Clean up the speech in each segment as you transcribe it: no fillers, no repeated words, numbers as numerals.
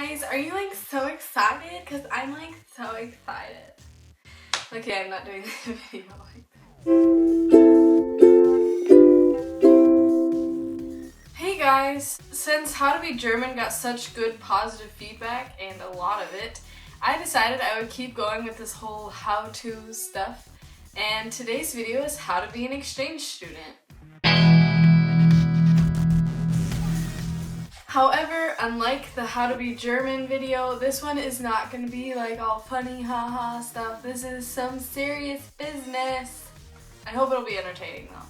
guys, are you like so excited? Because I'm like so excited. Okay, I'm not doing the video like that. Hey guys, since How to Be German got such good positive feedback, and a lot of it, I decided I would keep going with this whole how-to stuff. And today's video is how to be an exchange student. However, unlike the How to Be German video, this one is not going to be like all funny haha stuff. This is some serious business. I hope it'll be entertaining though.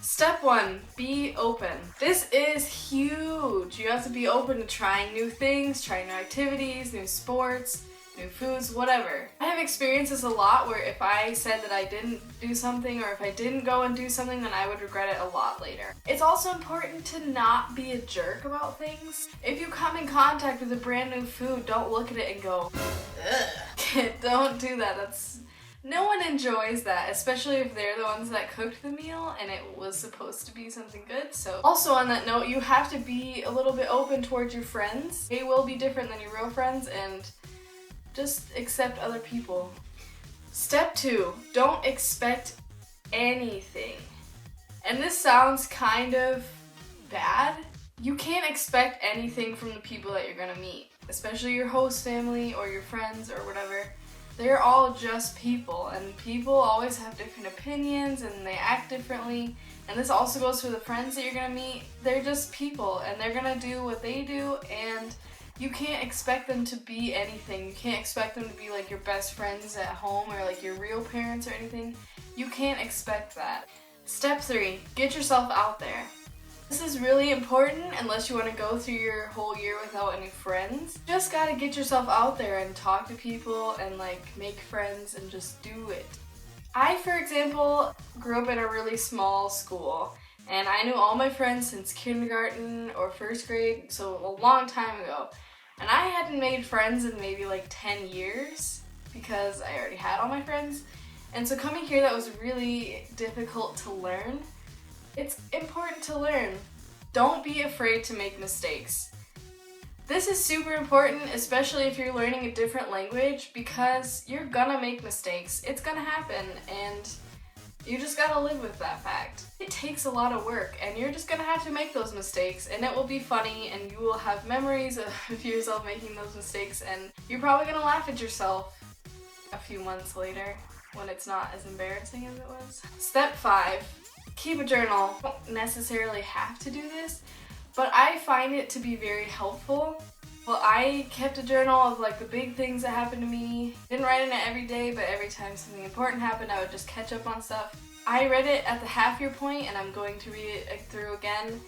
Step 1, be open. This is huge. You have to be open to trying new things, trying new activities, new sports, new foods, whatever. I have experienced this a lot where if I said that I didn't do something or if I didn't go and do something, then I would regret it a lot later. It's also important to not be a jerk about things. If you come in contact with a brand new food, don't look at it and go, ugh. Don't do that. No one enjoys that, especially if they're the ones that cooked the meal and it was supposed to be something good. So also on that note, you have to be a little bit open towards your friends. They will be different than your real friends, and just accept other people. Step 2, don't expect anything. And this sounds kind of bad. You can't expect anything from the people that you're gonna meet, especially your host family or your friends or whatever. They're all just people, and people always have different opinions and they act differently. And this also goes for the friends that you're gonna meet. They're just people and they're gonna do what they do, and you can't expect them to be anything. You can't expect them to be like your best friends at home or like your real parents or anything. You can't expect that. Step 3, get yourself out there. This is really important unless you want to go through your whole year without any friends. You just gotta get yourself out there and talk to people and like make friends and just do it. I, for example, grew up in a really small school. And I knew all my friends since kindergarten or first grade, so a long time ago. And I hadn't made friends in maybe like 10 years because I already had all my friends. And so coming here, that was really difficult to learn. It's important to learn. Don't be afraid to make mistakes. This is super important, especially if you're learning a different language, because you're gonna make mistakes. It's gonna happen, and you just gotta live with that fact. It takes a lot of work, and you're just gonna have to make those mistakes, and it will be funny, and you will have memories of yourself making those mistakes, and you're probably gonna laugh at yourself a few months later when it's not as embarrassing as it was. Step 5, keep a journal. You don't necessarily have to do this, but I find it to be very helpful. Well, I kept a journal of like the big things that happened to me. Didn't write in it every day, but every time something important happened, I would just catch up on stuff. I read it at the half-year point, and I'm going to read it through again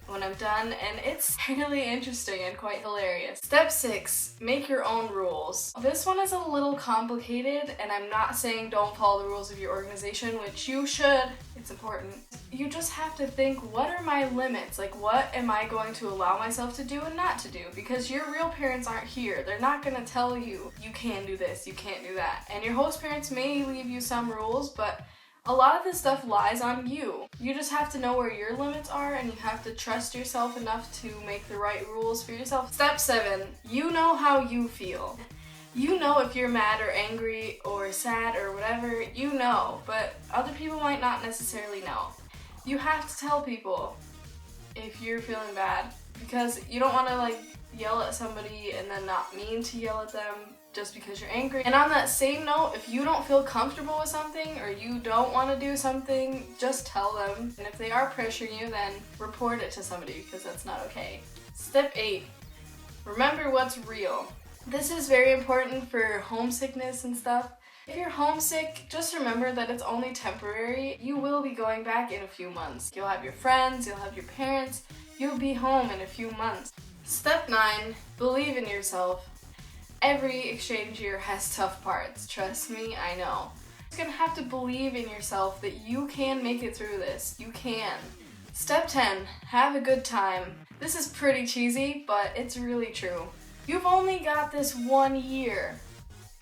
when I'm done, and it's really interesting and quite hilarious. Step 6, make your own rules. This one is a little complicated, and I'm not saying don't follow the rules of your organization, which you should. It's important. You just have to think, what are my limits? Like, what am I going to allow myself to do and not to do? Because your real parents aren't here. They're not gonna tell you, you can do this, you can't do that. And your host parents may leave you some rules, but a lot of this stuff lies on you. You just have to know where your limits are, and you have to trust yourself enough to make the right rules for yourself. Step 7, you know how you feel. You know if you're mad or angry or sad or whatever, you know, but other people might not necessarily know. You have to tell people if you're feeling bad, because you don't want to like yell at somebody and then not mean to yell at them just because you're angry. And on that same note, if you don't feel comfortable with something or you don't want to do something, just tell them. And if they are pressuring you, then report it to somebody, because that's not okay. Step 8, remember what's real. This is very important for homesickness and stuff. If you're homesick, just remember that it's only temporary. You will be going back in a few months. You'll have your friends, you'll have your parents, you'll be home in a few months. Step 9, believe in yourself. Every exchange year has tough parts, trust me, I know. You're gonna have to believe in yourself that you can make it through this. You can. Step 10, have a good time. This is pretty cheesy, but it's really true. You've only got this 1 year.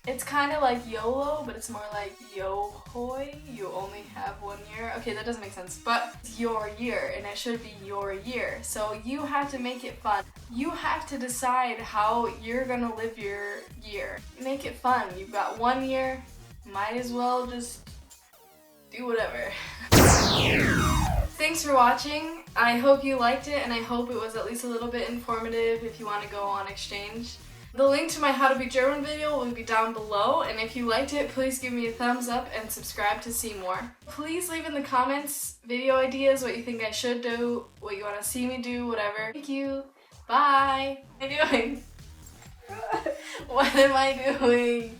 It's kind of like YOLO, but it's more like yo hoy. You only have 1 year. Okay, that doesn't make sense, but it's your year and it should be your year. So you have to make it fun. You have to decide how you're gonna live your year. Make it fun. You've got 1 year, might as well just do whatever. Thanks for watching. I hope you liked it and I hope it was at least a little bit informative if you want to go on exchange. The link to my How to Be German video will be down below, and if you liked it, please give me a thumbs up and subscribe to see more. Please leave in the comments video ideas, what you think I should do, what you want to see me do, whatever. Thank you. Bye. What am I doing? What am I doing?